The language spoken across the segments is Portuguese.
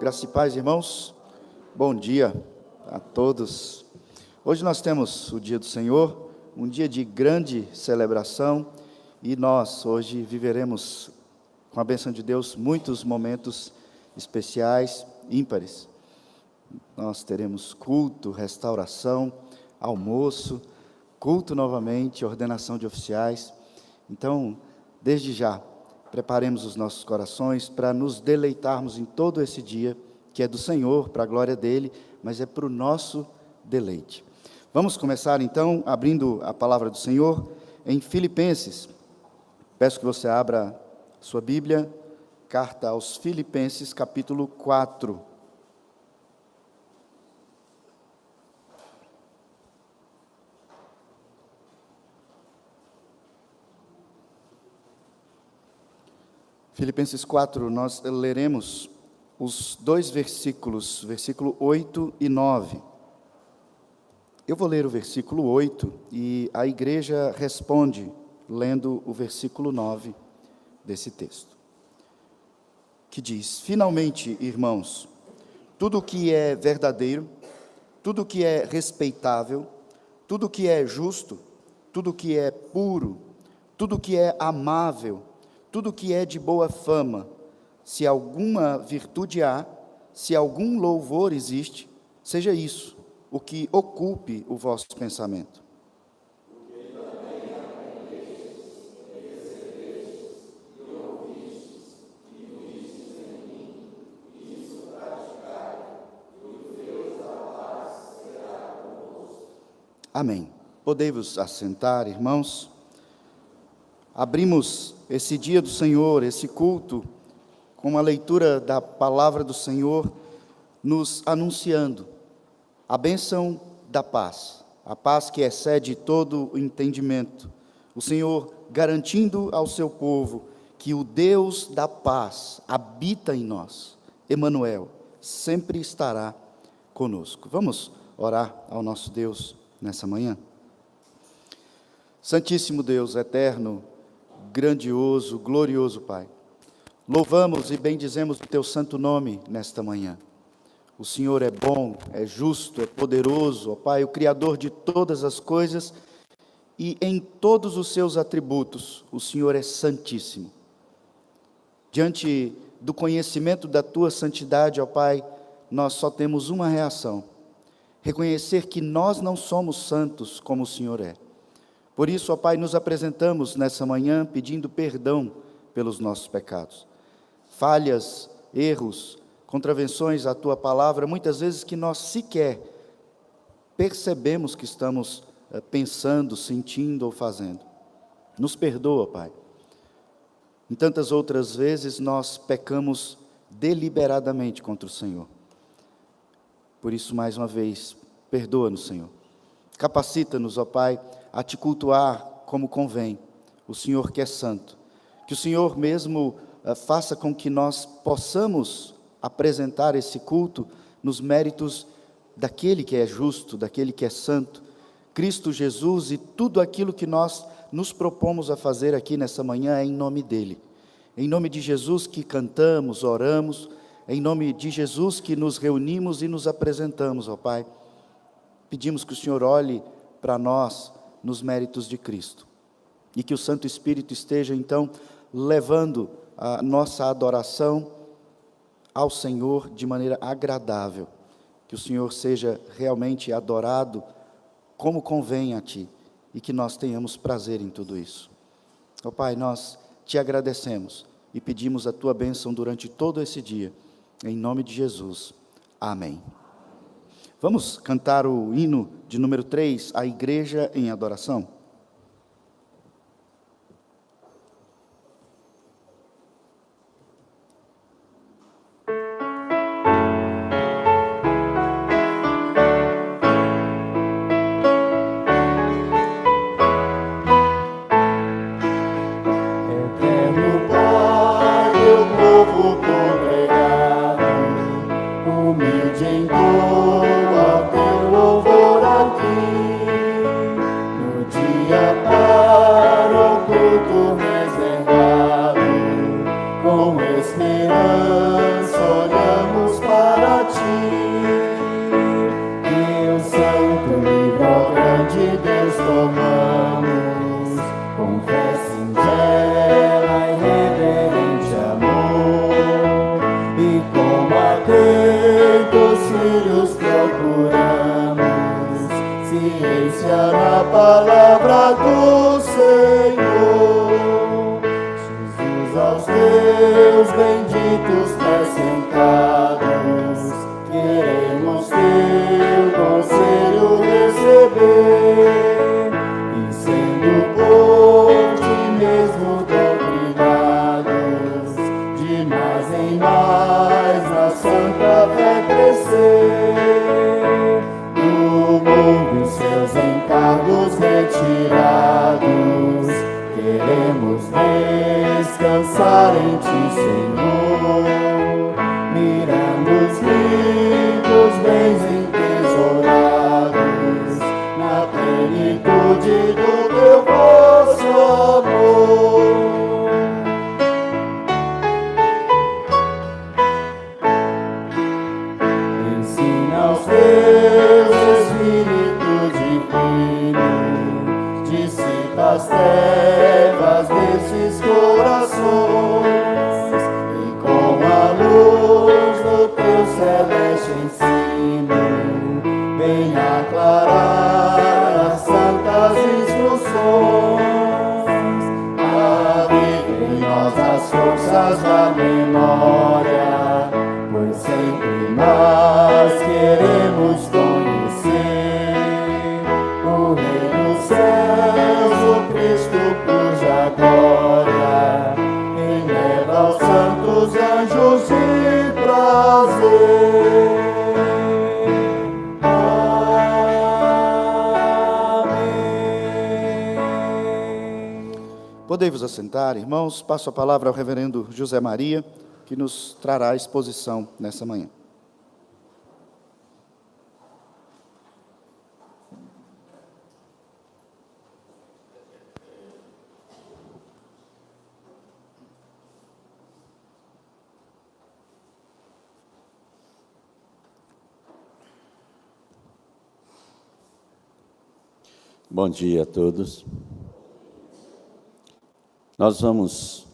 Graça e paz, irmãos. Bom dia a todos. Hoje nós temos o dia do Senhor, um dia de grande celebração, e nós hoje viveremos, com a bênção de Deus, muitos momentos especiais, ímpares. Nós teremos culto, restauração, almoço, culto novamente, ordenação de oficiais. Então, desde já, preparemos os nossos corações para nos deleitarmos em todo esse dia, que é do Senhor, para a glória dEle, mas é para o nosso deleite. Vamos começar então, abrindo a palavra do Senhor em Filipenses. Peço que você abra sua Bíblia, carta aos Filipenses, capítulo 4. Filipenses 4, nós leremos os dois versículos, versículo 8 e 9. Eu vou ler o versículo 8 e a igreja responde lendo o versículo 9 desse texto, que diz: Finalmente, irmãos, tudo que é verdadeiro, tudo que é respeitável, tudo que é justo, tudo que é puro, tudo que é amável, tudo que é de boa fama, se alguma virtude há, se algum louvor existe, seja isso o que ocupe o vosso pensamento. Amém. Podei-vos assentar, irmãos. Abrimos esse dia do Senhor, esse culto, com a leitura da palavra do Senhor, nos anunciando a bênção da paz, a paz que excede todo o entendimento. O Senhor garantindo ao seu povo que o Deus da paz habita em nós. Emanuel sempre estará conosco. Vamos orar ao nosso Deus nessa manhã? Santíssimo Deus, eterno, grandioso, glorioso Pai, louvamos e bendizemos o Teu santo nome nesta manhã. O Senhor é bom, é justo, é poderoso, ó Pai, o Criador de todas as coisas, e em todos os seus atributos, o Senhor é santíssimo. Diante do conhecimento da Tua santidade, ó Pai, nós só temos uma reação: reconhecer que nós não somos santos como o Senhor é. Por isso, ó Pai, nos apresentamos nessa manhã pedindo perdão pelos nossos pecados. Falhas, erros, contravenções à Tua palavra, muitas vezes que nós sequer percebemos que estamos pensando, sentindo ou fazendo. Nos perdoa, Pai. Em tantas outras vezes nós pecamos deliberadamente contra o Senhor. Por isso, mais uma vez, perdoa-nos, Senhor. Capacita-nos, ó Pai, a Te cultuar como convém, o Senhor que é santo. Que o Senhor mesmo faça com que nós possamos apresentar esse culto nos méritos daquele que é justo, daquele que é santo, Cristo Jesus, e tudo aquilo que nós nos propomos a fazer aqui nessa manhã é em nome dEle. Em nome de Jesus que cantamos, oramos, em nome de Jesus que nos reunimos e nos apresentamos, ó Pai. Pedimos que o Senhor olhe para nós nos méritos de Cristo, e que o Santo Espírito esteja então levando a nossa adoração ao Senhor de maneira agradável, que o Senhor seja realmente adorado como convém a Ti, e que nós tenhamos prazer em tudo isso. Ó Pai, nós Te agradecemos e pedimos a Tua bênção durante todo esse dia, em nome de Jesus, amém. Vamos cantar o hino de número 3, a Igreja em Adoração. Eterno Pai, teu povo congregado, humilde em dor, teu louvor aqui, no dia obediência na palavra do Senhor. Jesus, aos teus benditos pés sentados, queremos teu conselho receber, e sendo por ti mesmo doutrinados, de mais em mais na santa fé crescer, do mundo e seus encargos retirados, queremos descansar em ti, Senhor, mirando os ricos bens entesourados na plenitude do teu vosso amor. Ensina aos teus espíritos divinos, dissipa as trevas desses corações, e com a luz do teu celeste ensino, vem aclarar as santas instruções, aviva em nós as forças da memória, pois sempre nós queremos conhecer o Rei dos céus, o Cristo cuja glória eleva aos santos anjos de prazer. Amém. Podei-vos assentar, irmãos. Passo a palavra ao reverendo José Maria, que nos trará a exposição nessa manhã. Bom dia a todos. Nós vamos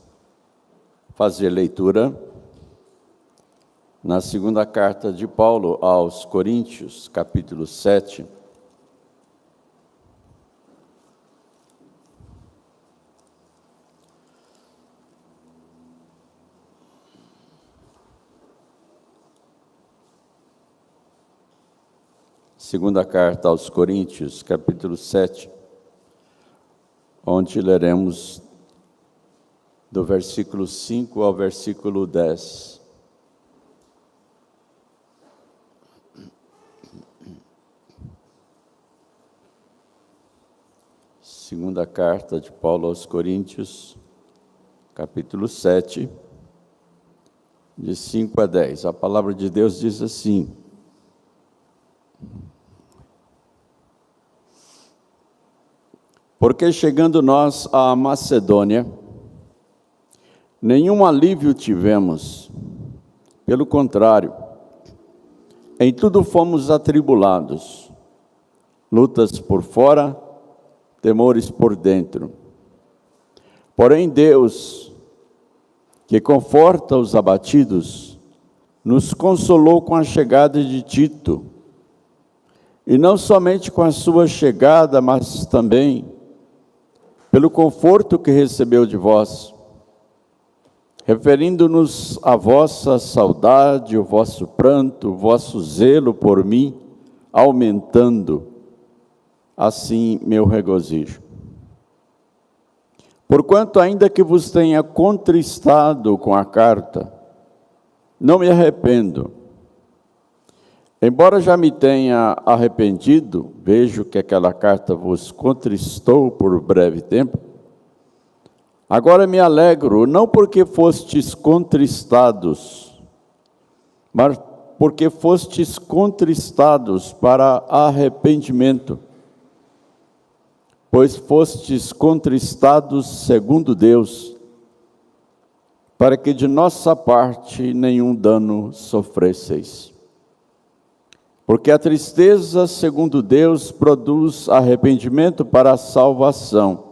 fazer leitura na segunda carta de Paulo aos Coríntios, capítulo 7. Segunda carta aos Coríntios, capítulo 7, onde leremos do versículo 5 ao versículo 10. Segunda carta de Paulo aos Coríntios, capítulo 7, de 5 a 10. A palavra de Deus diz assim: porque chegando nós à Macedônia, nenhum alívio tivemos, pelo contrário, em tudo fomos atribulados, lutas por fora, temores por dentro. Porém Deus, que conforta os abatidos, nos consolou com a chegada de Tito, e não somente com a sua chegada, mas também pelo conforto que recebeu de vós, referindo-nos à vossa saudade, o vosso pranto, o vosso zelo por mim, aumentando assim meu regozijo. Porquanto, ainda que vos tenha contristado com a carta, não me arrependo. Embora já me tenha arrependido, vejo que aquela carta vos contristou por breve tempo. Agora me alegro, não porque fostes contristados, mas porque fostes contristados para arrependimento, pois fostes contristados segundo Deus, para que de nossa parte nenhum dano sofresseis. Porque a tristeza, segundo Deus, produz arrependimento para a salvação,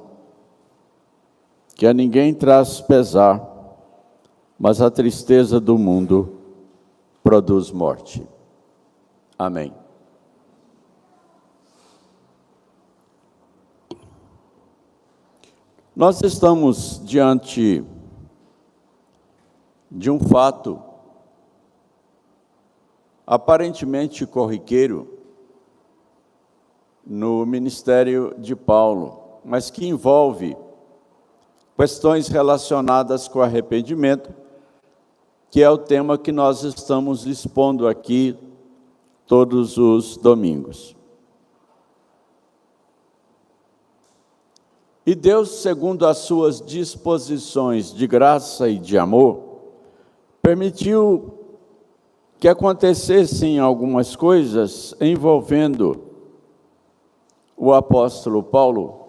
que a ninguém traz pesar, mas a tristeza do mundo produz morte. Amém. Nós estamos diante de um fato aparentemente corriqueiro no ministério de Paulo, mas que envolve questões relacionadas com arrependimento, que é o tema que nós estamos expondo aqui todos os domingos. E Deus, segundo as suas disposições de graça e de amor, permitiu que acontecessem algumas coisas envolvendo o apóstolo Paulo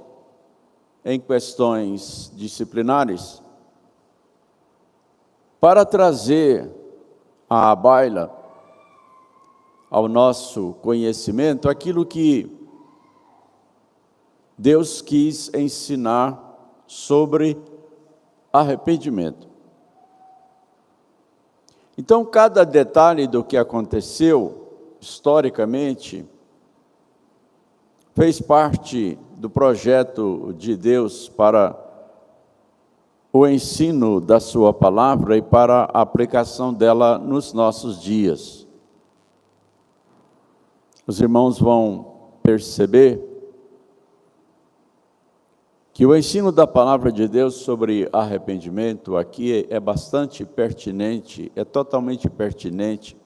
em questões disciplinares, para trazer à baila, ao nosso conhecimento, aquilo que Deus quis ensinar sobre arrependimento. Então, cada detalhe do que aconteceu, historicamente, fez parte do projeto de Deus para o ensino da sua palavra e para a aplicação dela nos nossos dias. Os irmãos vão perceber que o ensino da palavra de Deus sobre arrependimento aqui é bastante pertinente, é totalmente pertinente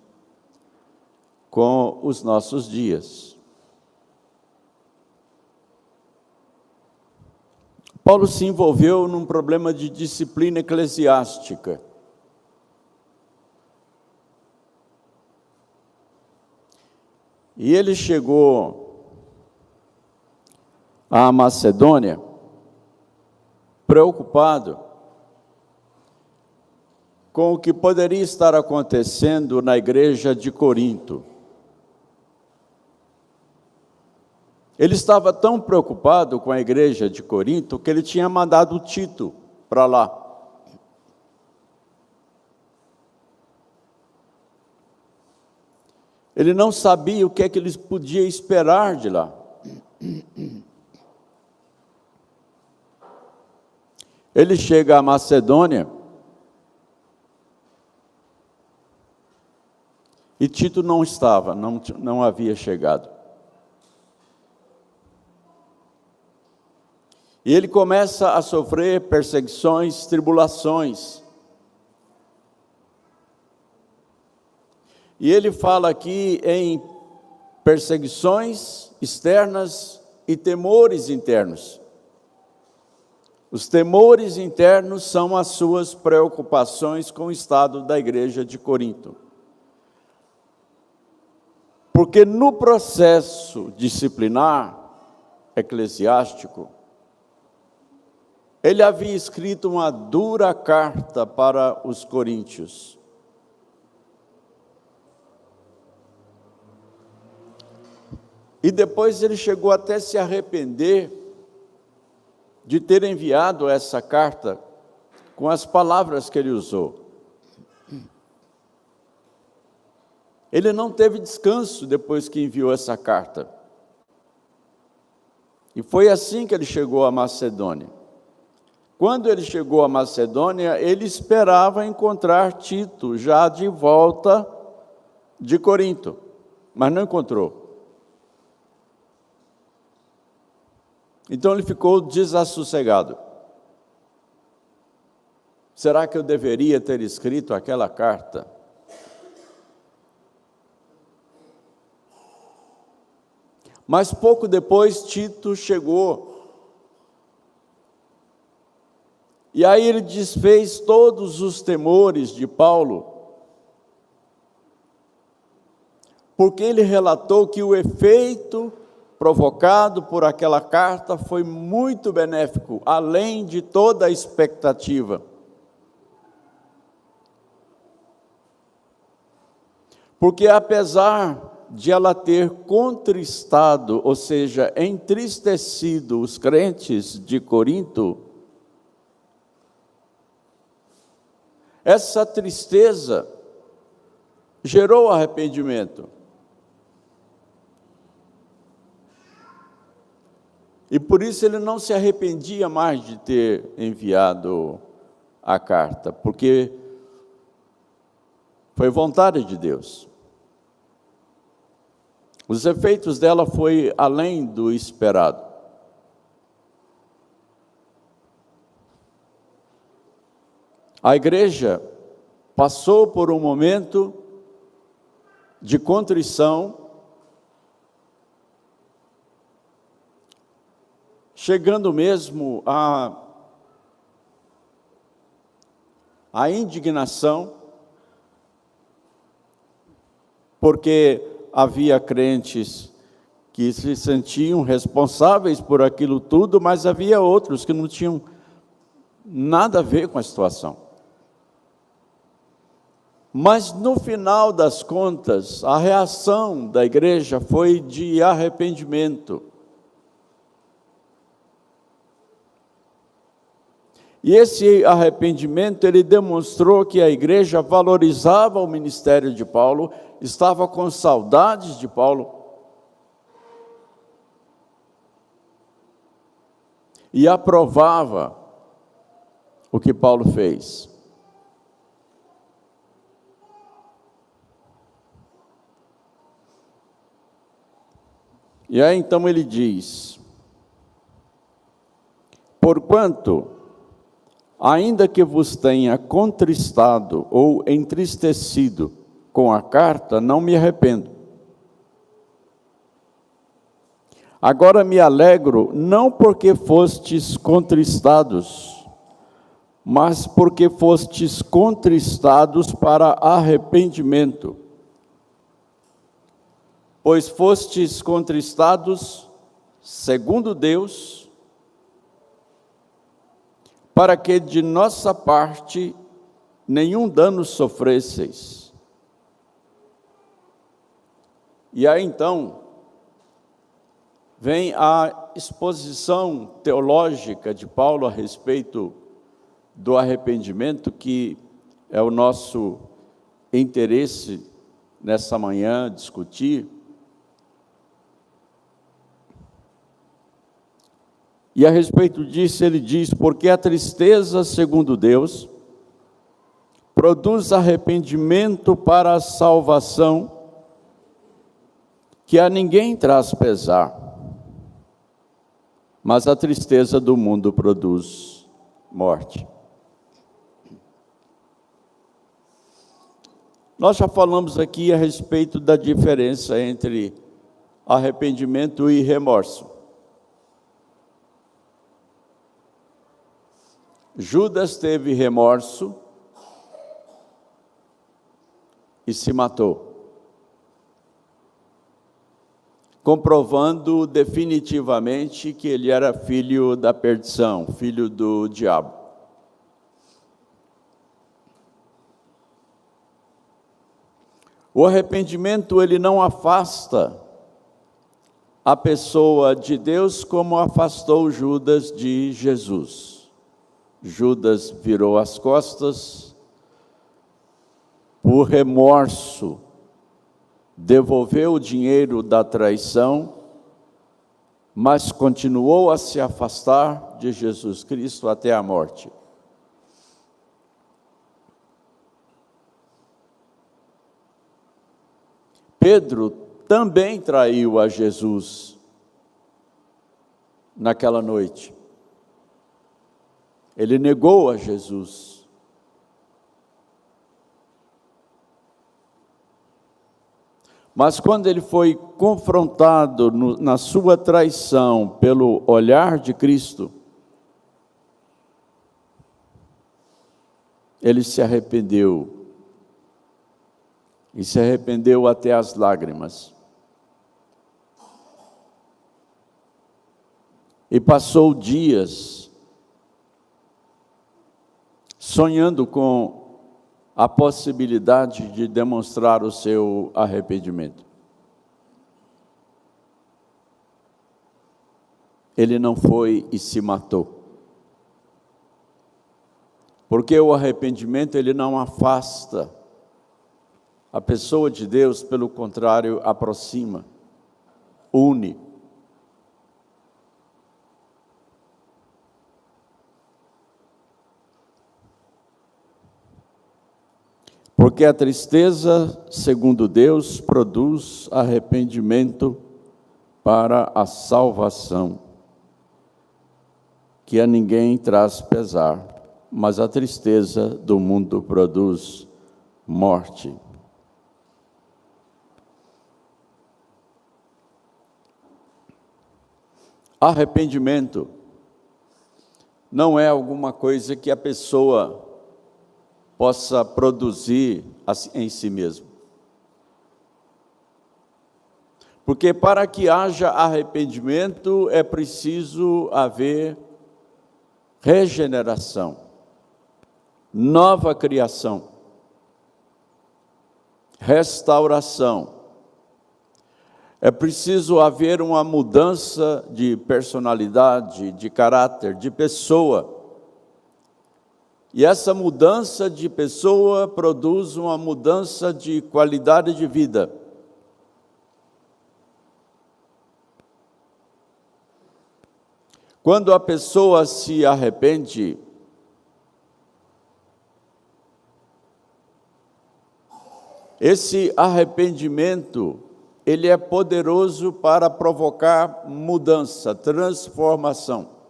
com os nossos dias. Paulo se envolveu num problema de disciplina eclesiástica. E ele chegou à Macedônia preocupado com o que poderia estar acontecendo na igreja de Corinto. Ele estava tão preocupado com a igreja de Corinto que ele tinha mandado Tito para lá. Ele não sabia o que é que eles podiam esperar de lá. Ele chega à Macedônia e Tito não estava, não havia chegado. E ele começa a sofrer perseguições, tribulações. E ele fala aqui em perseguições externas e temores internos. Os temores internos são as suas preocupações com o estado da igreja de Corinto. Porque no processo disciplinar eclesiástico, ele havia escrito uma dura carta para os coríntios. E depois ele chegou até se arrepender de ter enviado essa carta com as palavras que ele usou. Ele não teve descanso depois que enviou essa carta. E foi assim que ele chegou à Macedônia. Quando ele chegou à Macedônia, ele esperava encontrar Tito já de volta de Corinto, mas não encontrou. Então ele ficou desassossegado. Será que eu deveria ter escrito aquela carta? Mas pouco depois Tito chegou. E aí ele desfez todos os temores de Paulo, porque ele relatou que o efeito provocado por aquela carta foi muito benéfico, além de toda a expectativa. Porque apesar de ela ter contristado, ou seja, entristecido os crentes de Corinto, essa tristeza gerou arrependimento. E por isso ele não se arrependia mais de ter enviado a carta, porque foi vontade de Deus. Os efeitos dela foi além do esperado. A igreja passou por um momento de contrição, chegando mesmo à indignação, porque havia crentes que se sentiam responsáveis por aquilo tudo, mas havia outros que não tinham nada a ver com a situação. Mas no final das contas, a reação da igreja foi de arrependimento. E esse arrependimento, ele demonstrou que a igreja valorizava o ministério de Paulo, estava com saudades de Paulo, e aprovava o que Paulo fez. E aí então ele diz: porquanto, ainda que vos tenha contristado ou entristecido com a carta, não me arrependo. Agora me alegro, não porque fostes contristados, mas porque fostes contristados para arrependimento. Pois fostes contristados segundo Deus, para que de nossa parte nenhum dano sofresseis. E aí então vem a exposição teológica de Paulo a respeito do arrependimento, que é o nosso interesse nessa manhã discutir. E a respeito disso ele diz: porque a tristeza, segundo Deus, produz arrependimento para a salvação, que a ninguém traz pesar, mas a tristeza do mundo produz morte. Nós já falamos aqui a respeito da diferença entre arrependimento e remorso. Judas teve remorso e se matou, comprovando definitivamente que ele era filho da perdição, filho do diabo. O arrependimento, ele não afasta a pessoa de Deus como afastou Judas de Jesus. Judas virou as costas, por remorso, devolveu o dinheiro da traição, mas continuou a se afastar de Jesus Cristo até a morte. Pedro também traiu a Jesus naquela noite. Ele negou a Jesus. Mas quando ele foi confrontado na sua traição pelo olhar de Cristo, ele se arrependeu. E se arrependeu até as lágrimas. E passou dias sonhando com a possibilidade de demonstrar o seu arrependimento. Ele não foi e se matou. Porque o arrependimento, ele não afasta a pessoa de Deus, pelo contrário, aproxima, une. Porque a tristeza, segundo Deus, produz arrependimento para a salvação, que a ninguém traz pesar, mas a tristeza do mundo produz morte. Arrependimento não é alguma coisa que a pessoa possa produzir em si mesmo. Porque para que haja arrependimento é preciso haver regeneração, nova criação, restauração. É preciso haver uma mudança de personalidade, de caráter, de pessoa. E essa mudança de pessoa produz uma mudança de qualidade de vida. Quando a pessoa se arrepende, esse arrependimento, ele é poderoso para provocar mudança, transformação.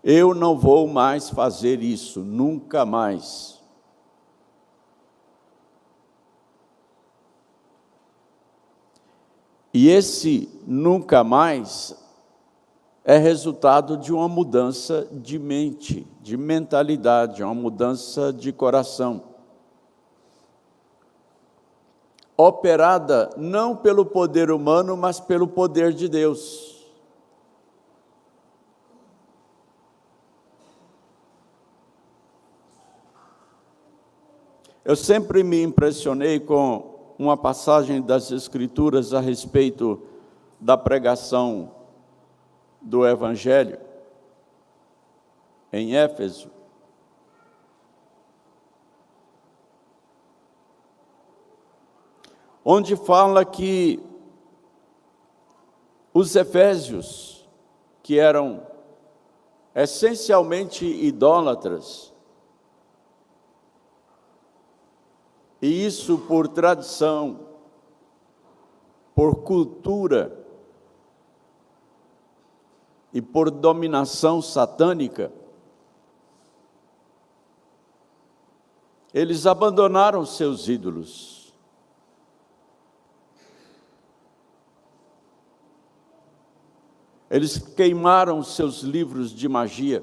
Eu não vou mais fazer isso, nunca mais. E esse nunca mais é resultado de uma mudança de mente, de mentalidade, uma mudança de coração. Operada não pelo poder humano, mas pelo poder de Deus. Eu sempre me impressionei com uma passagem das Escrituras a respeito da pregação do Evangelho em Éfeso. Onde fala que os efésios, que eram essencialmente idólatras, e isso por tradição, por cultura e por dominação satânica, eles abandonaram seus ídolos. Eles queimaram seus livros de magia.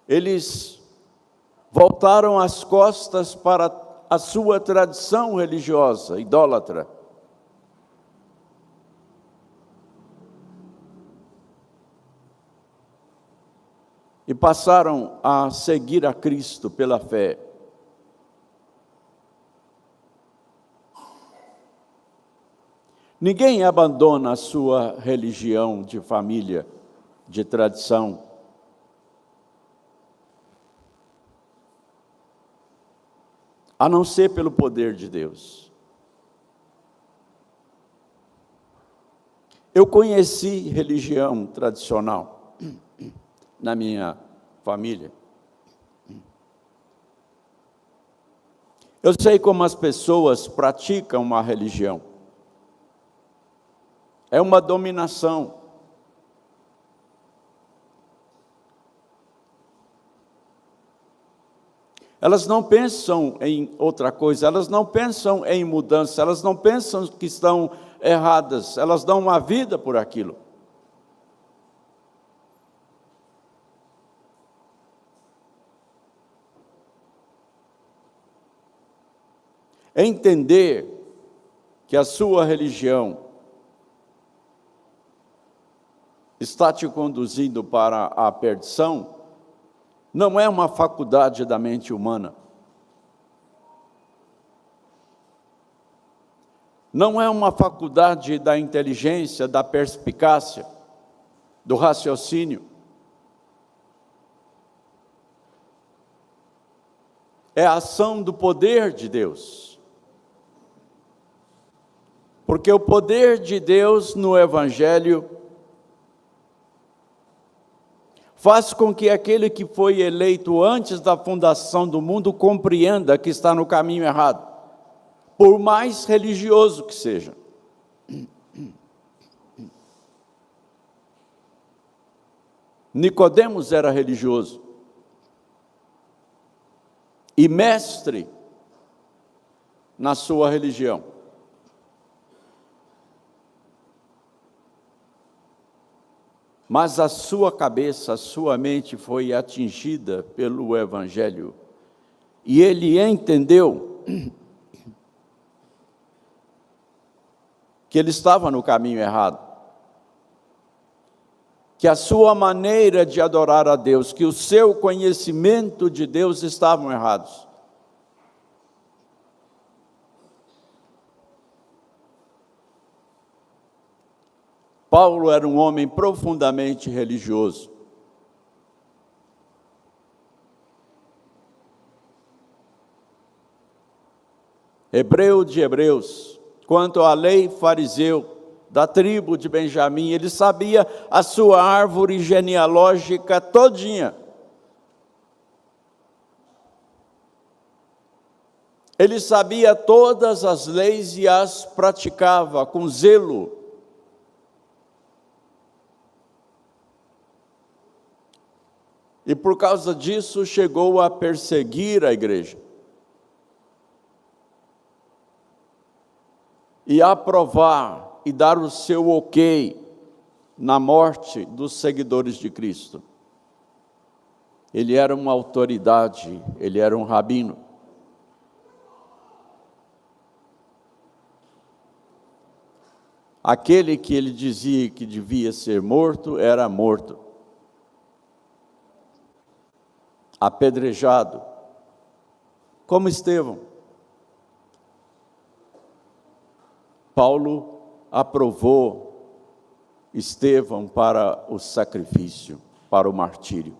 Eles voltaram as costas para a sua tradição religiosa, idólatra. E passaram a seguir a Cristo pela fé. Ninguém abandona a sua religião de família, de tradição. A não ser pelo poder de Deus. Eu conheci religião tradicional na minha família. Eu sei como as pessoas praticam uma religião. É uma dominação. Elas não pensam em outra coisa, elas não pensam em mudança, elas não pensam que estão erradas, elas dão uma vida por aquilo. Entender que a sua religião está te conduzindo para a perdição, não é uma faculdade da mente humana. Não é uma faculdade da inteligência, da perspicácia, do raciocínio. É a ação do poder de Deus. Porque o poder de Deus no Evangelho faz com que aquele que foi eleito antes da fundação do mundo compreenda que está no caminho errado, por mais religioso que seja. Nicodemos era religioso e mestre na sua religião. Mas a sua cabeça, a sua mente foi atingida pelo Evangelho. E ele entendeu que ele estava no caminho errado. Que a sua maneira de adorar a Deus, que o seu conhecimento de Deus estavam errados. Paulo era um homem profundamente religioso. Hebreu de hebreus, quanto à lei, fariseu, da tribo de Benjamim, ele sabia a sua árvore genealógica todinha. Ele sabia todas as leis e as praticava com zelo. E por causa disso chegou a perseguir a igreja. E aprovar e dar o seu ok na morte dos seguidores de Cristo. Ele era uma autoridade, ele era um rabino. Aquele que ele dizia que devia ser morto, era morto. Apedrejado, como Estevão. Paulo aprovou Estevão para o sacrifício, para o martírio.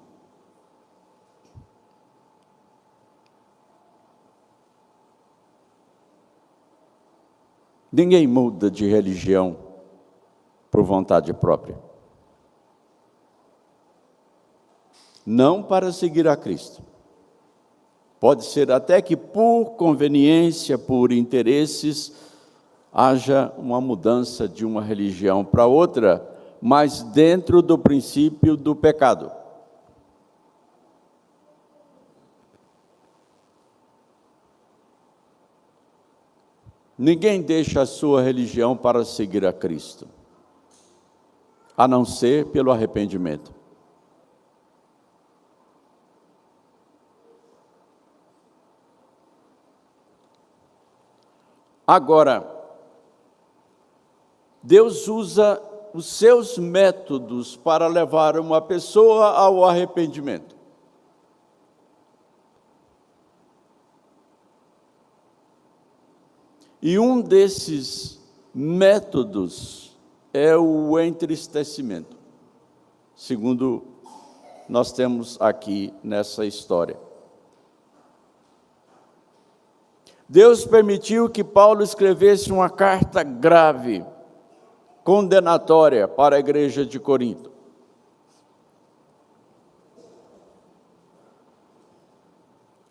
Ninguém muda de religião por vontade própria. Não para seguir a Cristo. Pode ser até que por conveniência, por interesses, haja uma mudança de uma religião para outra, mas dentro do princípio do pecado. Ninguém deixa a sua religião para seguir a Cristo, a não ser pelo arrependimento. Agora, Deus usa os seus métodos para levar uma pessoa ao arrependimento. E um desses métodos é o entristecimento, segundo nós temos aqui nessa história. Deus permitiu que Paulo escrevesse uma carta grave, condenatória para a igreja de Corinto.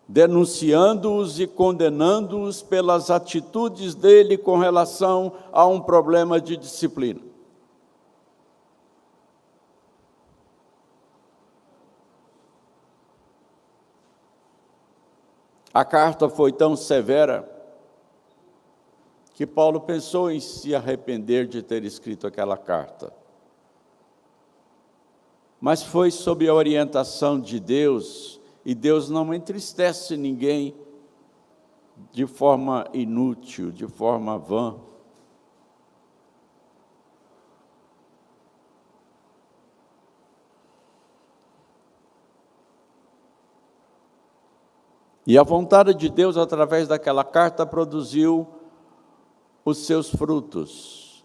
Denunciando-os e condenando-os pelas atitudes dele com relação a um problema de disciplina. A carta foi tão severa que Paulo pensou em se arrepender de ter escrito aquela carta. Mas foi sob a orientação de Deus, e Deus não entristece ninguém de forma inútil, de forma vã. E a vontade de Deus, através daquela carta, produziu os seus frutos.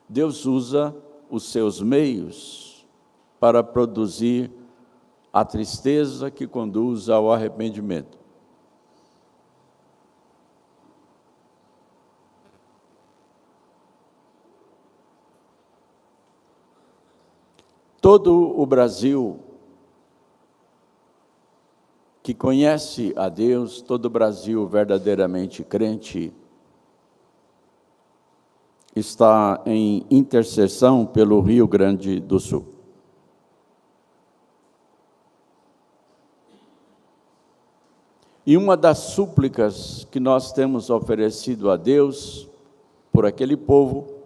Deus usa os seus meios para produzir a tristeza que conduz ao arrependimento. Todo o Brasil que conhece a Deus, todo o Brasil verdadeiramente crente, está em intercessão pelo Rio Grande do Sul. E uma das súplicas que nós temos oferecido a Deus por aquele povo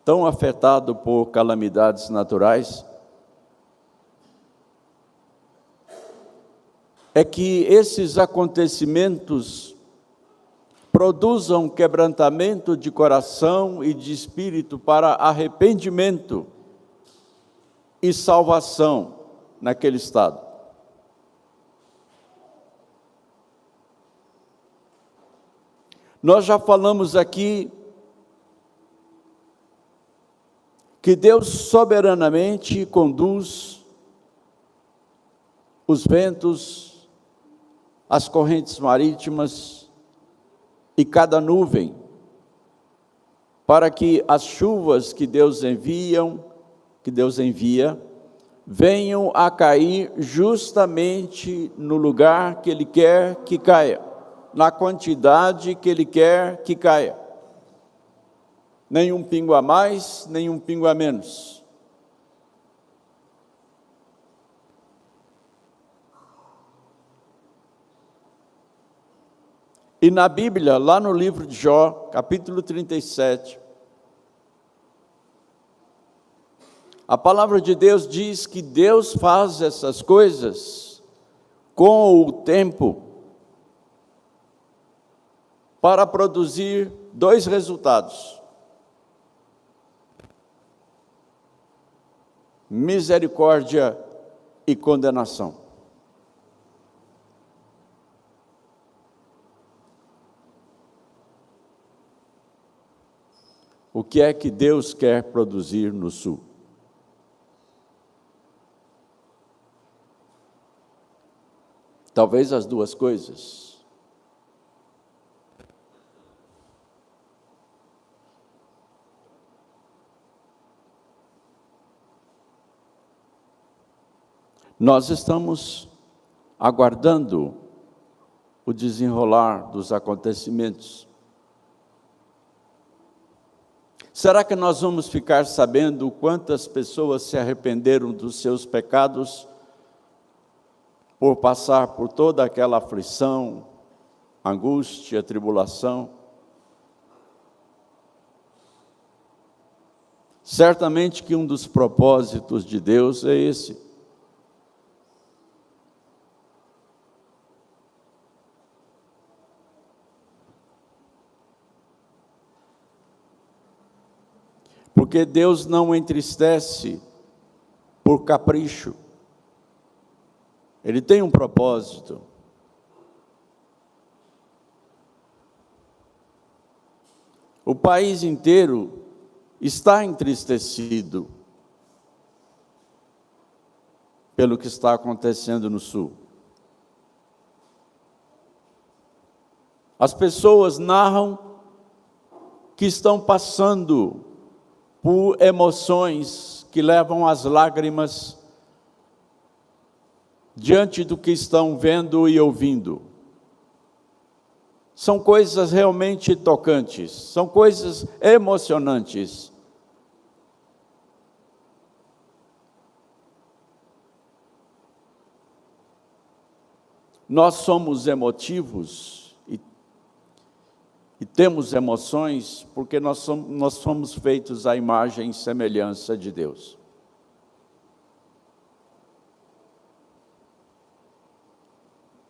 tão afetado por calamidades naturais é que esses acontecimentos produzam quebrantamento de coração e de espírito para arrependimento e salvação naquele estado. Nós já falamos aqui que Deus soberanamente conduz os ventos, as correntes marítimas e cada nuvem, para que as chuvas que Deus envia, venham a cair justamente no lugar que Ele quer que caia, na quantidade que Ele quer que caia. Nem um pingo a mais, nem um pingo a menos. E na Bíblia, lá no livro de Jó, capítulo 37, a palavra de Deus diz que Deus faz essas coisas com o tempo para produzir dois resultados: misericórdia e condenação. O que é que Deus quer produzir no sul? Talvez as duas coisas. Nós estamos aguardando o desenrolar dos acontecimentos. Será que nós vamos ficar sabendo quantas pessoas se arrependeram dos seus pecados por passar por toda aquela aflição, angústia, tribulação? Certamente que um dos propósitos de Deus é esse. Porque Deus não entristece por capricho. Ele tem um propósito. O país inteiro está entristecido pelo que está acontecendo no sul. As pessoas narram que estão passando por emoções que levam às lágrimas diante do que estão vendo e ouvindo. São coisas realmente tocantes, são coisas emocionantes. Nós somos emotivos e temos emoções porque nós somos feitos à imagem e semelhança de Deus.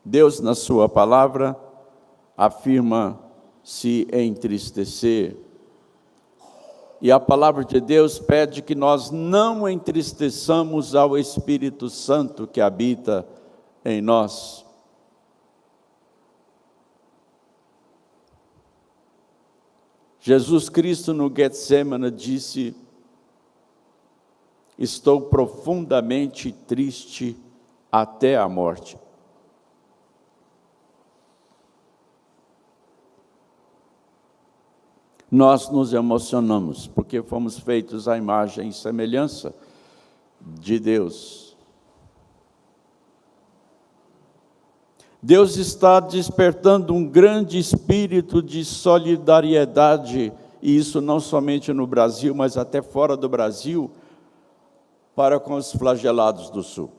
Deus, na sua palavra, afirma se entristecer. E a palavra de Deus pede que nós não entristeçamos ao Espírito Santo que habita em nós. Jesus Cristo no Getsemane disse: estou profundamente triste até a morte. nós nos emocionamos, porque fomos feitos à imagem e semelhança de Deus. Deus está despertando um grande espírito de solidariedade, e isso não somente no Brasil, mas até fora do Brasil, para com os flagelados do Sul.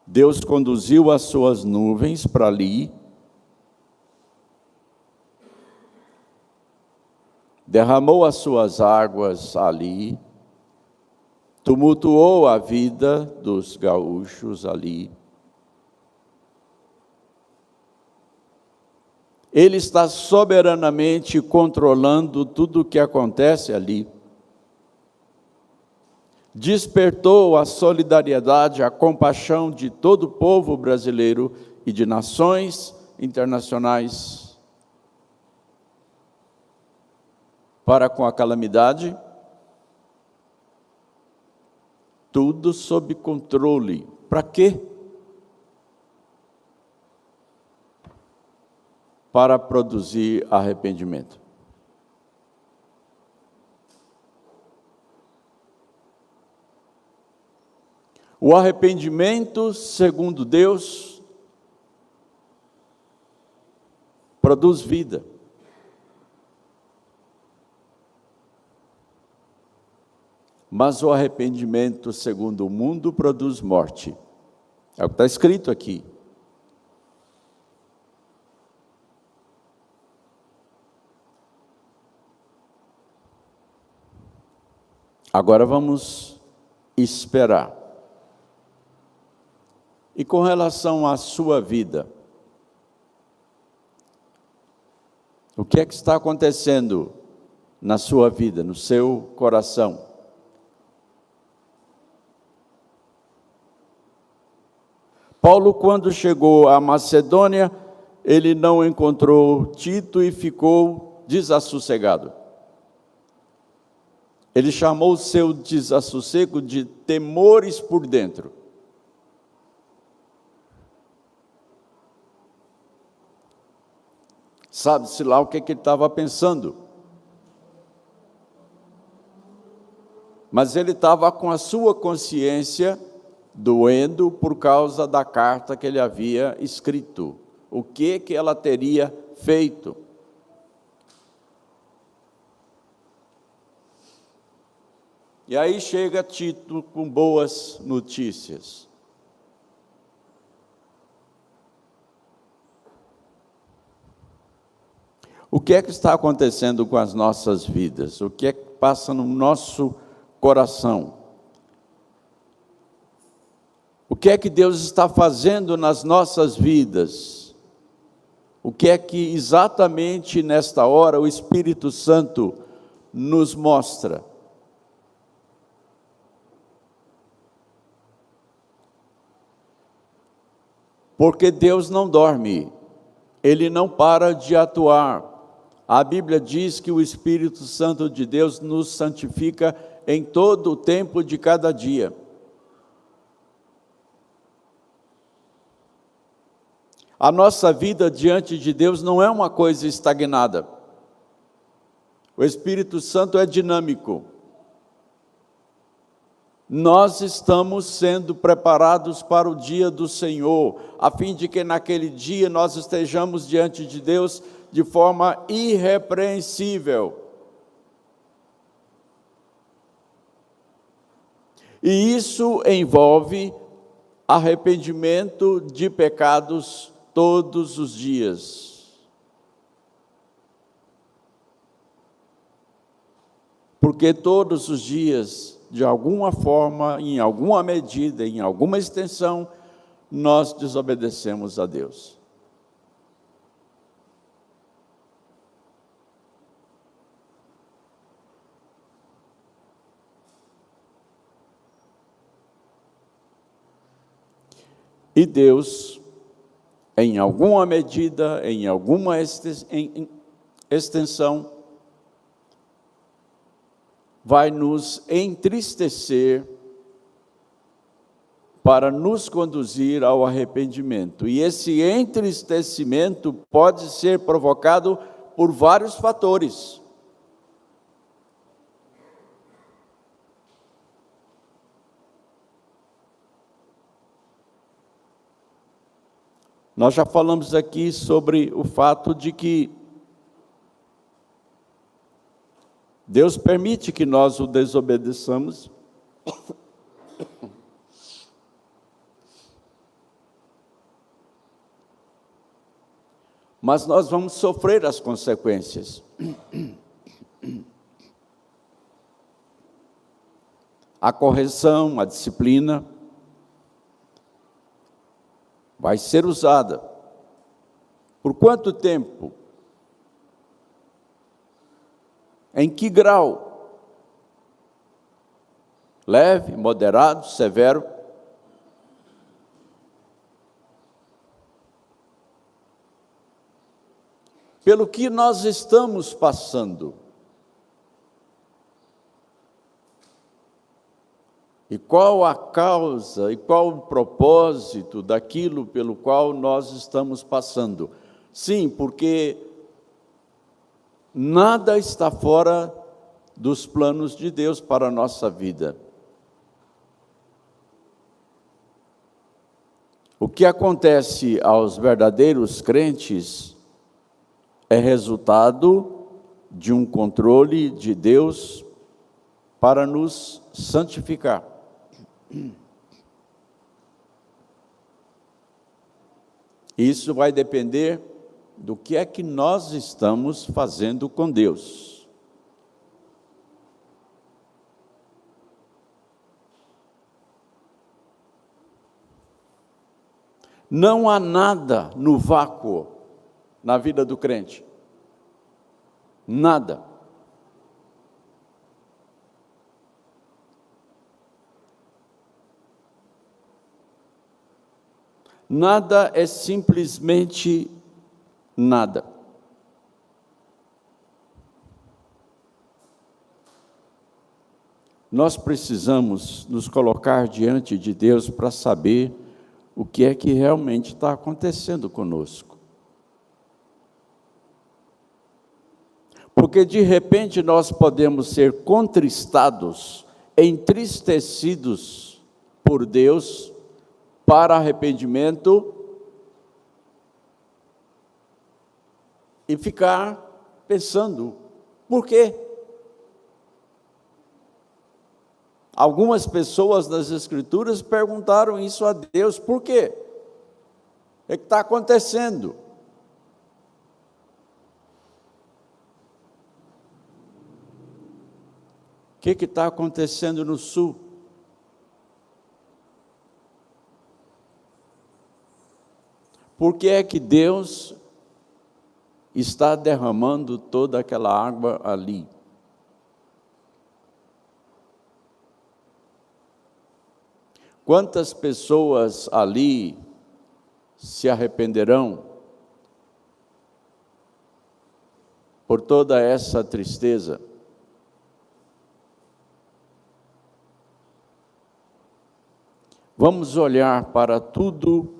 Deus conduziu as suas nuvens para ali, derramou as suas águas ali, tumultuou a vida dos gaúchos ali. Ele está soberanamente controlando tudo o que acontece ali. Despertou a solidariedade, a compaixão de todo o povo brasileiro e de nações internacionais para com a calamidade. Tudo sob controle. Para quê? Para produzir arrependimento. O arrependimento, segundo Deus, produz vida. Mas o arrependimento, segundo o mundo, produz morte. É o que está escrito aqui. Agora vamos esperar. E com relação à sua vida, o que é que está acontecendo na sua vida, no seu coração? Paulo, quando chegou à Macedônia, ele não encontrou Tito e ficou desassossegado. Ele chamou o seu desassossego de temores por dentro. Sabe-se lá o que ele estava pensando. Mas ele estava com a sua consciência doendo por causa da carta que ele havia escrito. O que ela teria feito? E aí chega Tito com boas notícias. O que é que está acontecendo com as nossas vidas? O que é que passa no nosso coração? O que é que Deus está fazendo nas nossas vidas? O que é que exatamente nesta hora o Espírito Santo nos mostra? Porque Deus não dorme, Ele não para de atuar. A Bíblia diz que o Espírito Santo de Deus nos santifica em todo o tempo de cada dia. A nossa vida diante de Deus não é uma coisa estagnada. O Espírito Santo é dinâmico. Nós estamos sendo preparados para o dia do Senhor, a fim de que naquele dia nós estejamos diante de Deus de forma irrepreensível. E isso envolve arrependimento de pecados todos os dias. Porque todos os dias, de alguma forma, em alguma medida, em alguma extensão, nós desobedecemos a Deus. E Deus, em alguma medida, em alguma extensão, vai nos entristecer para nos conduzir ao arrependimento. E esse entristecimento pode ser provocado por vários fatores. Nós já falamos aqui sobre o fato de que Deus permite que nós o desobedeçamos, mas nós vamos sofrer as consequências. A correção, a disciplina vai ser usada. Por quanto tempo? Em que grau? Leve, moderado, severo? Pelo que nós estamos passando. E qual a causa, e qual o propósito daquilo pelo qual nós estamos passando? Sim, porque nada está fora dos planos de Deus para a nossa vida. O que acontece aos verdadeiros crentes é resultado de um controle de Deus para nos santificar. Isso vai depender do que é que nós estamos fazendo com Deus. Não há nada no vácuo na vida do crente. Nada. Nada é simplesmente nada. Nós precisamos nos colocar diante de Deus para saber o que é que realmente está acontecendo conosco. Porque de repente nós podemos ser contristados, entristecidos por Deus, para arrependimento e ficar pensando, por quê? Algumas pessoas nas Escrituras perguntaram isso a Deus, por quê? O que está acontecendo? O que está acontecendo no sul? Por que é que Deus está derramando toda aquela água ali? Quantas pessoas ali se arrependerão por toda essa tristeza? Vamos olhar para tudo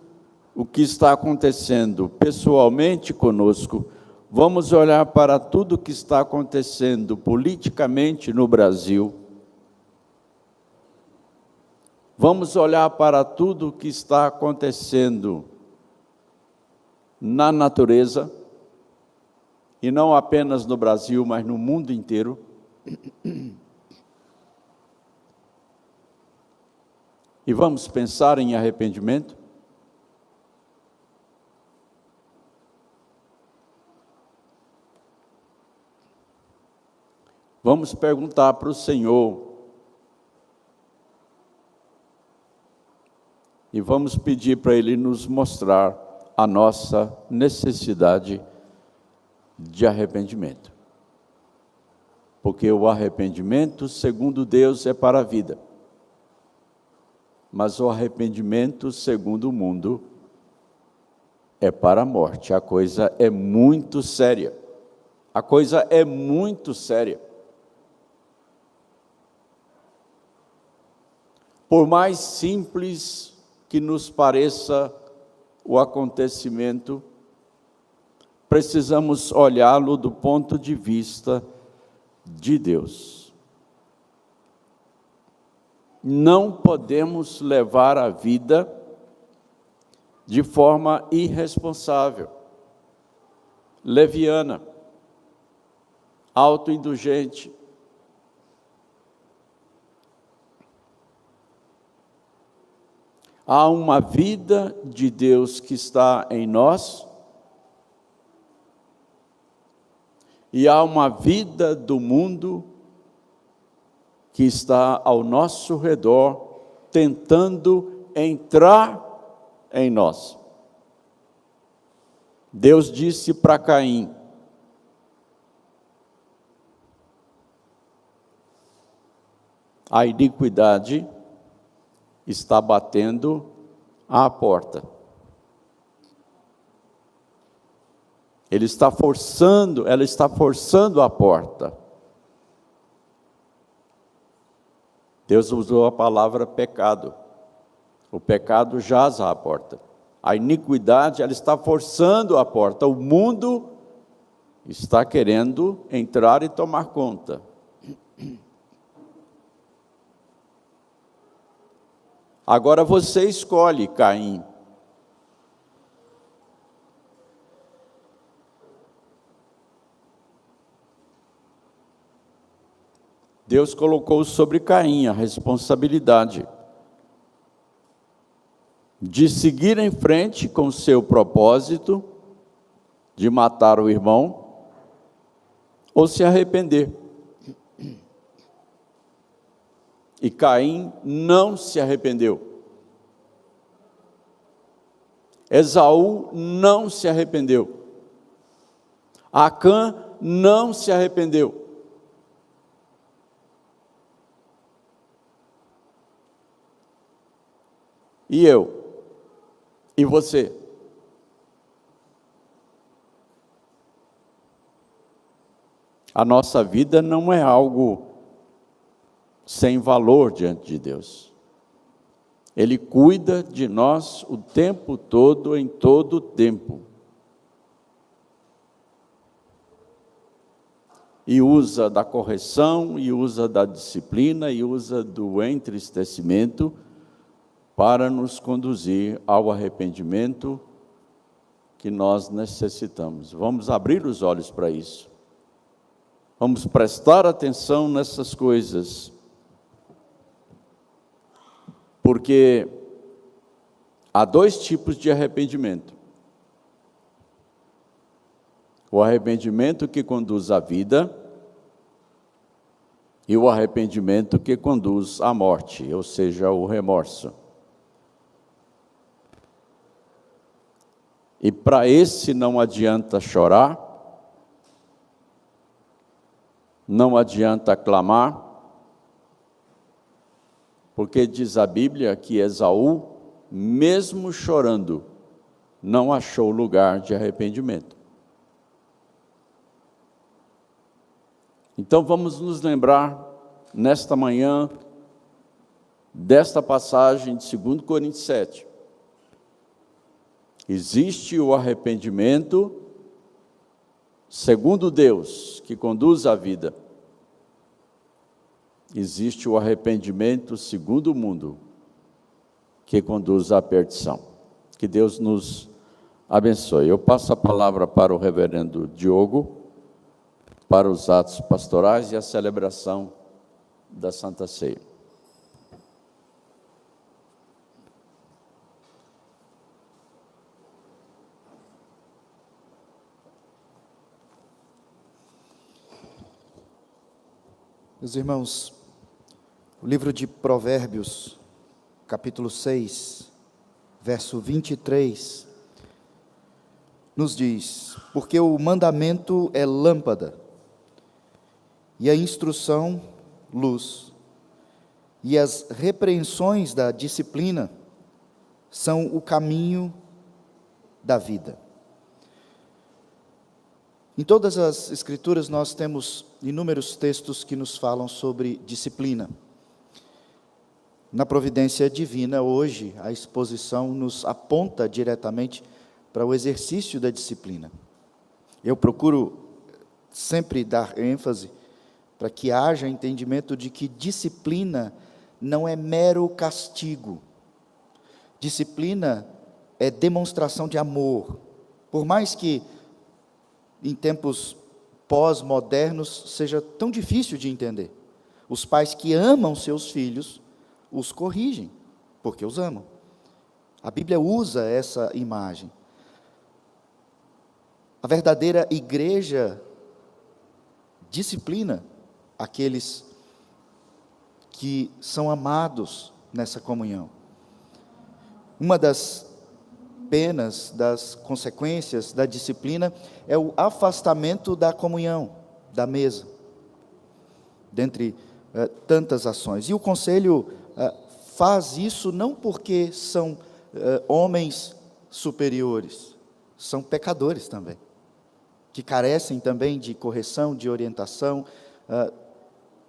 o que está acontecendo pessoalmente conosco, vamos olhar para tudo o que está acontecendo politicamente no Brasil, vamos olhar para tudo o que está acontecendo na natureza, e não apenas no Brasil, mas no mundo inteiro. E vamos pensar em arrependimento? Vamos perguntar para o Senhor e vamos pedir para Ele nos mostrar a nossa necessidade de arrependimento. Porque o arrependimento, segundo Deus, é para a vida. Mas o arrependimento, segundo o mundo, é para a morte. A coisa é muito séria. A coisa é muito séria. Por mais simples que nos pareça o acontecimento, precisamos olhá-lo do ponto de vista de Deus. Não podemos levar a vida de forma irresponsável, leviana, autoindulgente. Há uma vida de Deus que está em nós, e há uma vida do mundo que está ao nosso redor, tentando entrar em nós. Deus disse para Caim: a iniquidade está batendo à porta. Ela está forçando a porta. Deus usou a palavra pecado. O pecado jaz à porta. A iniquidade, ela está forçando a porta. O mundo está querendo entrar e tomar conta. Agora você escolhe, Caim. Deus colocou sobre Caim a responsabilidade de seguir em frente com o seu propósito de matar o irmão ou se arrepender. E Caim não se arrependeu. Esaú não se arrependeu. Acã não se arrependeu. E eu? E você? A nossa vida não é algo sem valor diante de Deus. Ele cuida de nós o tempo todo, em todo o tempo. E usa da correção, e usa da disciplina, e usa do entristecimento para nos conduzir ao arrependimento que nós necessitamos. Vamos abrir os olhos para isso. Vamos prestar atenção nessas coisas. Porque há dois tipos de arrependimento. O arrependimento que conduz à vida e o arrependimento que conduz à morte, ou seja, o remorso. E para esse não adianta chorar, não adianta clamar, porque diz a Bíblia que Esaú, mesmo chorando, não achou lugar de arrependimento. Então vamos nos lembrar, nesta manhã, desta passagem de 2 Coríntios 7. Existe o arrependimento segundo Deus, que conduz à vida. Existe o arrependimento segundo o mundo, que conduz à perdição. Que Deus nos abençoe. Eu passo a palavra para o reverendo Diogo, para os atos pastorais e a celebração da Santa Ceia. Meus irmãos, o livro de Provérbios, capítulo 6, verso 23, nos diz: porque o mandamento é lâmpada, e a instrução, luz, e as repreensões da disciplina são o caminho da vida. Em todas as Escrituras nós temos inúmeros textos que nos falam sobre disciplina. Na providência divina, hoje, a exposição nos aponta diretamente para o exercício da disciplina. Eu procuro sempre dar ênfase para que haja entendimento de que disciplina não é mero castigo. Disciplina é demonstração de amor. Por mais que em tempos pós-modernos seja tão difícil de entender. Os pais que amam seus filhos os corrigem, porque os amam. A Bíblia usa essa imagem. A verdadeira igreja disciplina aqueles que são amados nessa comunhão. Uma das penas, das consequências da disciplina é o afastamento da comunhão, da mesa, dentre tantas ações. E o conselho faz isso não porque são homens superiores, são pecadores também, que carecem também de correção, de orientação,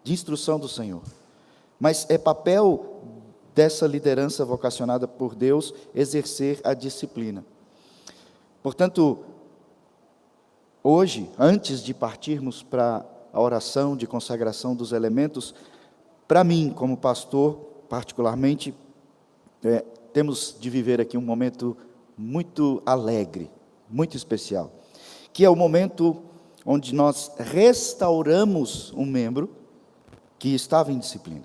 de instrução do Senhor. Mas é papel dessa liderança vocacionada por Deus exercer a disciplina. Portanto, hoje, antes de partirmos para a oração de consagração dos elementos, para mim, como pastor, particularmente, temos de viver aqui um momento muito alegre, muito especial, que é o momento onde nós restauramos um membro que estava em disciplina.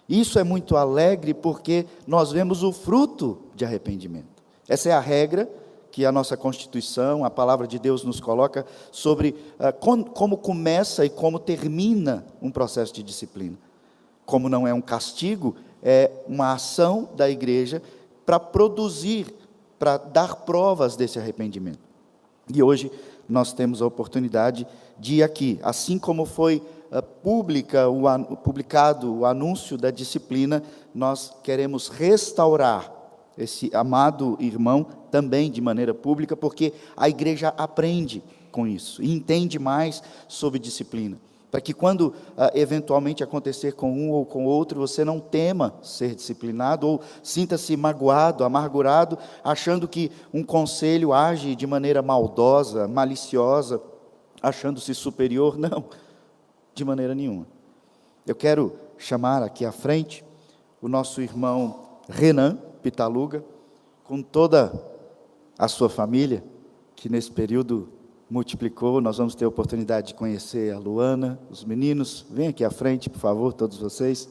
Isso é muito alegre porque nós vemos o fruto de arrependimento. Essa é a regra que a nossa Constituição, a Palavra de Deus nos coloca sobre como começa e como termina um processo de disciplina. Como não é um castigo, é uma ação da igreja para produzir, para dar provas desse arrependimento. E hoje nós temos a oportunidade de ir aqui, assim como foi publicado o anúncio da disciplina, nós queremos restaurar esse amado irmão também de maneira pública, porque a igreja aprende com isso e entende mais sobre disciplina, para que quando eventualmente acontecer com um ou com outro, você não tema ser disciplinado ou sinta-se magoado, amargurado, achando que um conselho age de maneira maldosa, maliciosa, achando-se superior. Não, de maneira nenhuma. Eu quero chamar aqui à frente o nosso irmão Renan Pitaluga, com toda a sua família, que nesse período multiplicou. Nós vamos ter a oportunidade de conhecer a Luana, os meninos. Vem aqui à frente, por favor, todos vocês.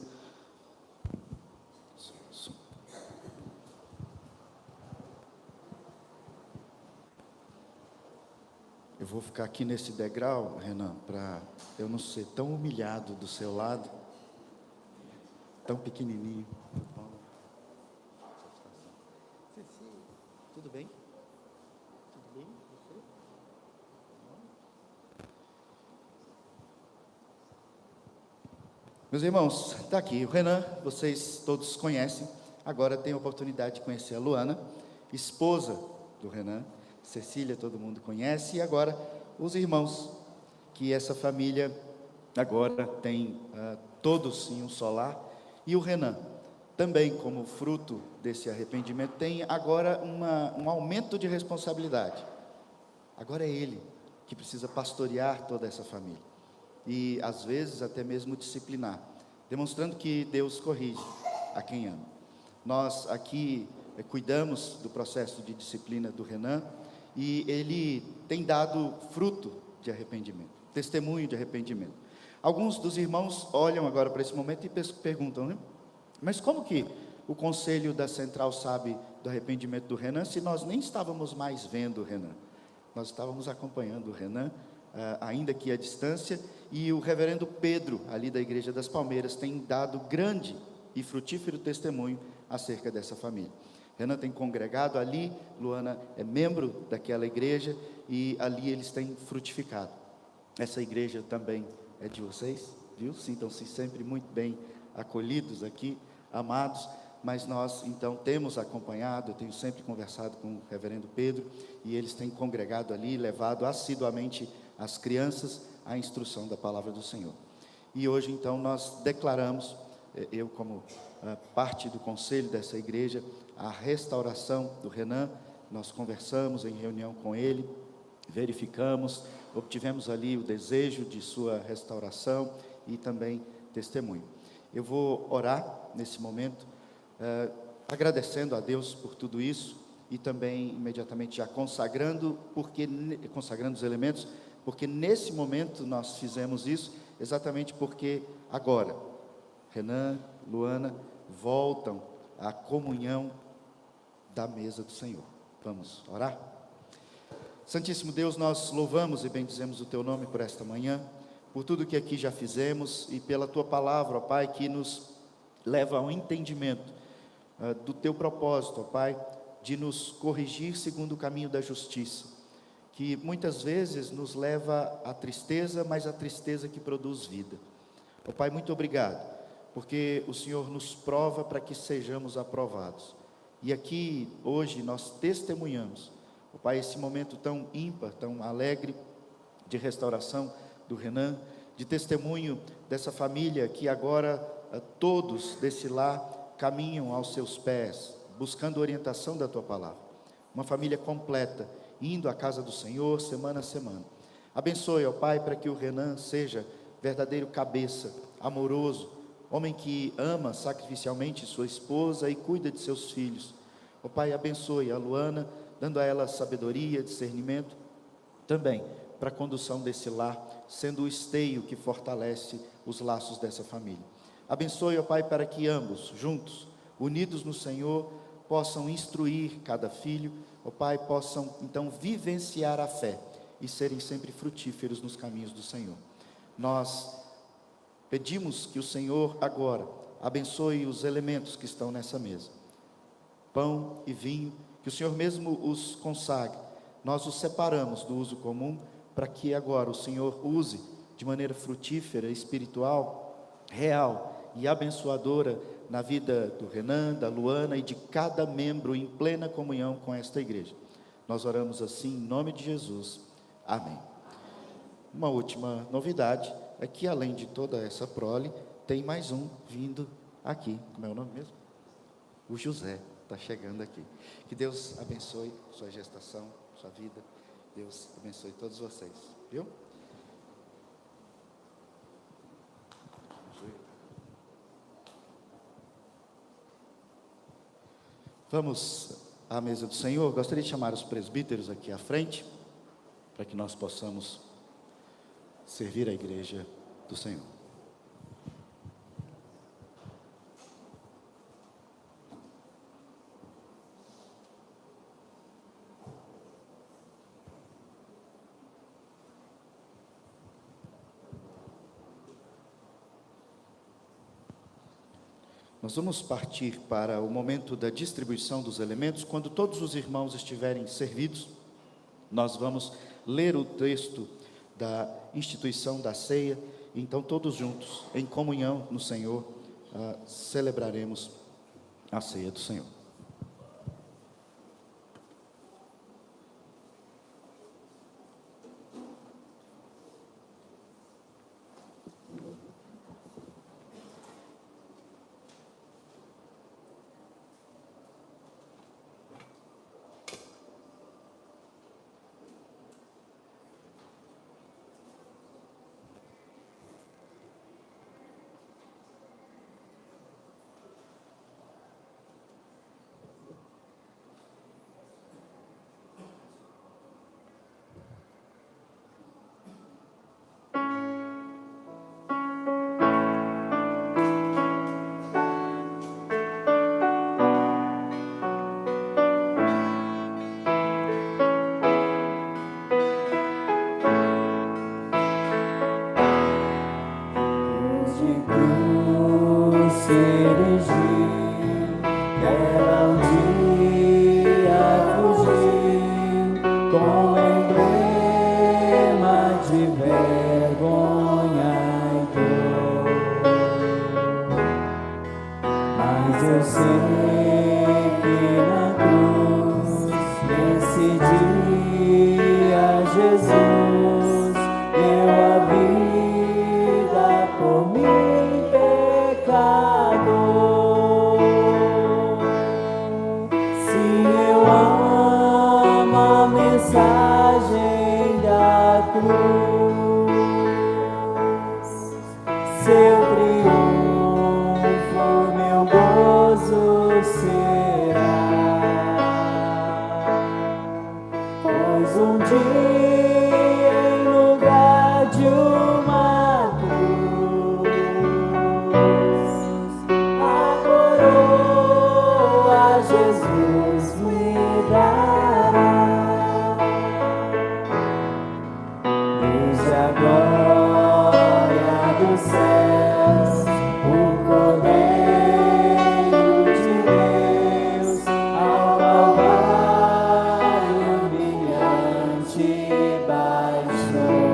Eu vou ficar aqui nesse degrau, Renan, para eu não ser tão humilhado do seu lado, tão pequenininho. Tudo bem? Tudo bem? Você? Meus irmãos, está aqui o Renan, vocês todos conhecem. Agora tem a oportunidade de conhecer a Luana, esposa do Renan. Cecília, todo mundo conhece. E agora os irmãos, que essa família agora tem todos em um só lar. E o Renan, também como fruto desse arrependimento, tem agora um aumento de responsabilidade. Agora é ele que precisa pastorear toda essa família. E às vezes até mesmo disciplinar, demonstrando que Deus corrige a quem ama. Nós aqui cuidamos do processo de disciplina do Renan, e ele tem dado fruto de arrependimento, testemunho de arrependimento. Alguns dos irmãos olham agora para esse momento e perguntam, né? Mas como que o conselho da central sabe do arrependimento do Renan, se nós nem estávamos mais vendo o Renan? Nós estávamos acompanhando o Renan, ainda que à distância, e o reverendo Pedro, ali da Igreja das Palmeiras, tem dado grande e frutífero testemunho acerca dessa família. Renan tem congregado ali, Luana é membro daquela igreja, e ali eles têm frutificado. Essa igreja também é de vocês, viu? Sintam-se sempre muito bem acolhidos aqui, amados, mas nós então temos acompanhado, eu tenho sempre conversado com o reverendo Pedro, e eles têm congregado ali, levado assiduamente as crianças à instrução da palavra do Senhor. E hoje então nós declaramos eu como parte do conselho dessa igreja, a restauração do Renan. Nós conversamos em reunião com ele, verificamos, obtivemos ali o desejo de sua restauração e também testemunho. Eu vou orar nesse momento, agradecendo a Deus por tudo isso e também imediatamente já consagrando os elementos, porque nesse momento nós fizemos isso exatamente porque agora Renan, Luana voltam à comunhão da mesa do Senhor. Vamos orar? Santíssimo Deus, nós louvamos e bendizemos o Teu nome por esta manhã, por tudo que aqui já fizemos e pela Tua palavra, ó Pai, que nos leva ao entendimento do Teu propósito, ó Pai, de nos corrigir segundo o caminho da justiça, que muitas vezes nos leva à tristeza, mas a tristeza que produz vida. Ó Pai, muito obrigado, porque o Senhor nos prova para que sejamos aprovados. E aqui, hoje, nós testemunhamos, ó Pai, esse momento tão ímpar, tão alegre, de restauração do Renan, de testemunho dessa família que agora, todos desse lar, caminham aos seus pés, buscando orientação da Tua palavra. Uma família completa, indo à casa do Senhor, semana a semana. Abençoe, ó Pai, para que o Renan seja verdadeiro cabeça, amoroso, homem que ama sacrificialmente sua esposa e cuida de seus filhos. Ó Pai, abençoe a Luana, dando a ela sabedoria, discernimento, também para a condução desse lar, sendo o esteio que fortalece os laços dessa família. Abençoe, ó Pai, para que ambos, juntos, unidos no Senhor, possam instruir cada filho, ó Pai, possam então vivenciar a fé e serem sempre frutíferos nos caminhos do Senhor. Nós pedimos que o Senhor agora abençoe os elementos que estão nessa mesa, pão e vinho, que o Senhor mesmo os consagre. Nós os separamos do uso comum, para que agora o Senhor use de maneira frutífera, espiritual, real e abençoadora na vida do Renan, da Luana e de cada membro em plena comunhão com esta igreja. Nós oramos assim em nome de Jesus. Amém. Uma última novidade é que, além de toda essa prole, tem mais um vindo aqui. Como é o nome mesmo? O José está chegando aqui. Que Deus abençoe sua gestação, sua vida. Deus abençoe todos vocês. Viu? Vamos à mesa do Senhor. Gostaria de chamar os presbíteros aqui à frente, para que nós possamos servir a igreja do Senhor. Nós vamos partir para o momento da distribuição dos elementos. Quando todos os irmãos estiverem servidos, nós vamos ler o texto da instituição da ceia. Então todos juntos, em comunhão no Senhor, celebraremos a ceia do Senhor. Deu a vida por mim, pecado. cruz. Seu triunfo, meu gozo será, pois um dia em lugar de uma cruz, a coroa Jesus me dará. Desde a glória dos céus, o Cordeiro de Deus ao Calvário brilhante baixou.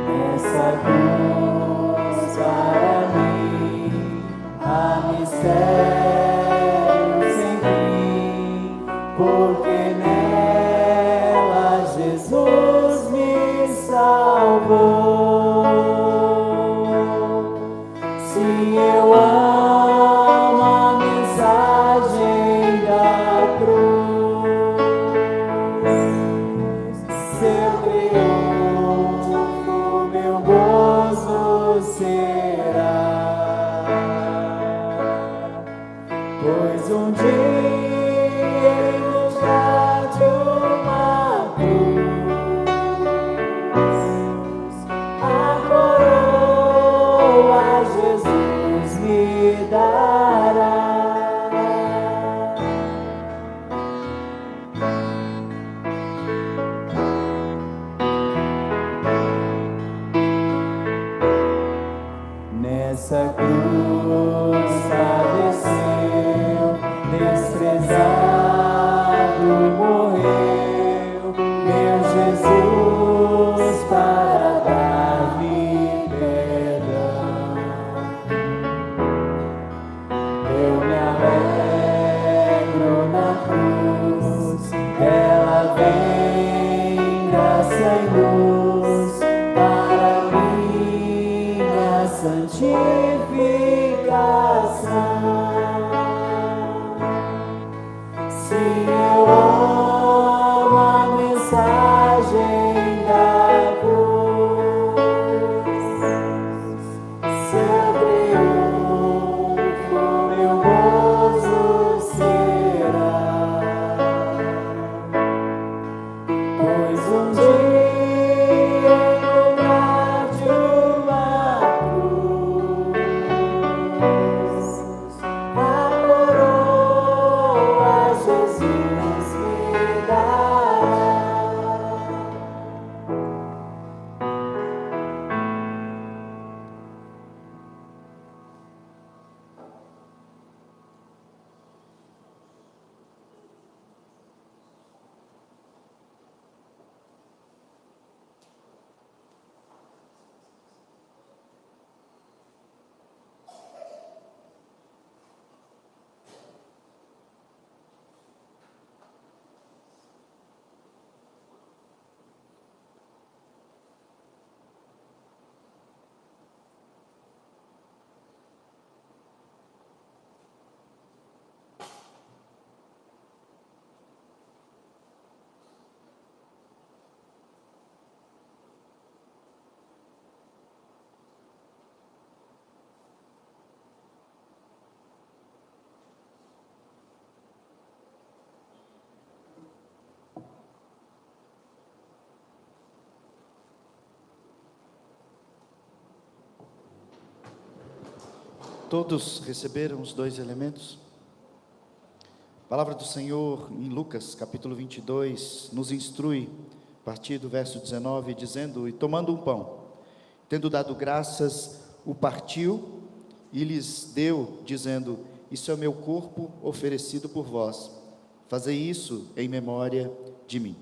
Nessa cruz para mim há mistério sem fim, porque nela Jesus me salvou. Sim, eu amo a mensagem da cruz. Seu triunfo, meu gozo será, pois um dia em lugar de uma cruz, a coroa Jesus me dará. Nessa cruz padeceu, desprezado morreu, meu Jesus para dar-me perdão. Eu me alegro na cruz, dela vem graça e luz para minha santificação. Se eu amo a mensagem da cruz, seu triunfo, meu gozo será, pois um dia em lugar de uma cruz, a coroa Jesus me dará. Todos receberam os dois elementos? A palavra do Senhor em Lucas, capítulo 22, nos instrui, a partir do verso 19, dizendo: E tomando um pão, tendo dado graças, o partiu e lhes deu, dizendo: Isso é o meu corpo oferecido por vós, fazei isso em memória de mim.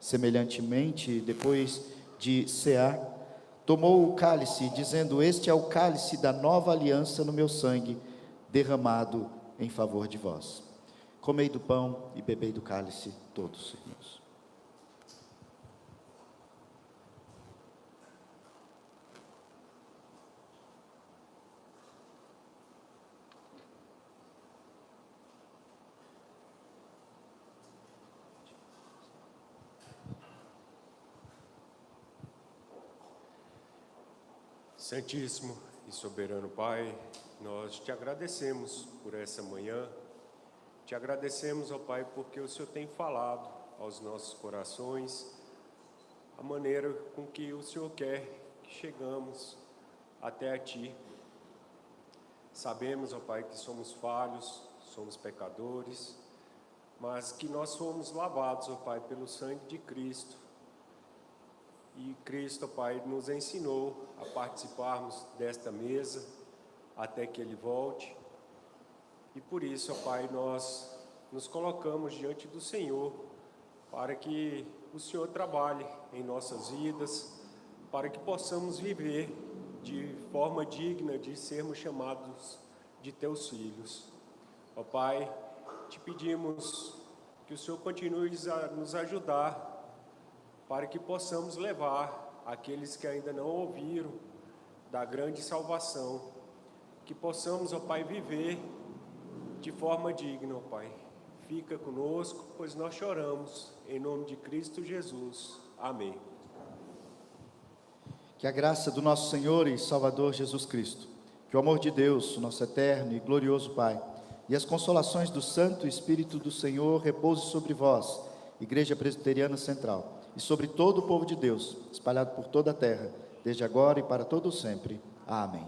Semelhantemente, depois de cear, tomou o cálice, dizendo: Este é o cálice da nova aliança no meu sangue, derramado em favor de vós. Comei do pão e bebei do cálice, todos, irmãos. Santíssimo e soberano Pai, nós te agradecemos por essa manhã, te agradecemos, ó Pai, porque o Senhor tem falado aos nossos corações, a maneira com que o Senhor quer que chegamos até a Ti. Sabemos, ó Pai, que somos falhos, somos pecadores, mas que nós somos lavados, ó Pai, pelo sangue de Cristo. E Cristo, ó Pai, nos ensinou a participarmos desta mesa até que Ele volte. E por isso, ó Pai, nós nos colocamos diante do Senhor para que o Senhor trabalhe em nossas vidas, para que possamos viver de forma digna de sermos chamados de Teus filhos. Ó Pai, te pedimos que o Senhor continue a nos ajudar para que possamos levar aqueles que ainda não ouviram da grande salvação, que possamos, ó Pai, viver de forma digna, ó Pai. Fica conosco, pois nós choramos, em nome de Cristo Jesus. Amém. Que a graça do nosso Senhor e Salvador Jesus Cristo, que o amor de Deus, o nosso eterno e glorioso Pai, e as consolações do Santo Espírito do Senhor repouse sobre vós, Igreja Presbiteriana Central, e sobre todo o povo de Deus, espalhado por toda a terra, desde agora e para todo sempre. Amém.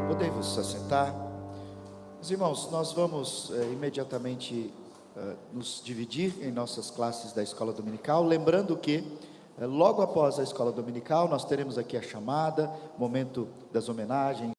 Podemos se assentar. Meus irmãos, nós vamos imediatamente nos dividir em nossas classes da escola dominical, lembrando que logo após a escola dominical nós teremos aqui a chamada, momento das homenagens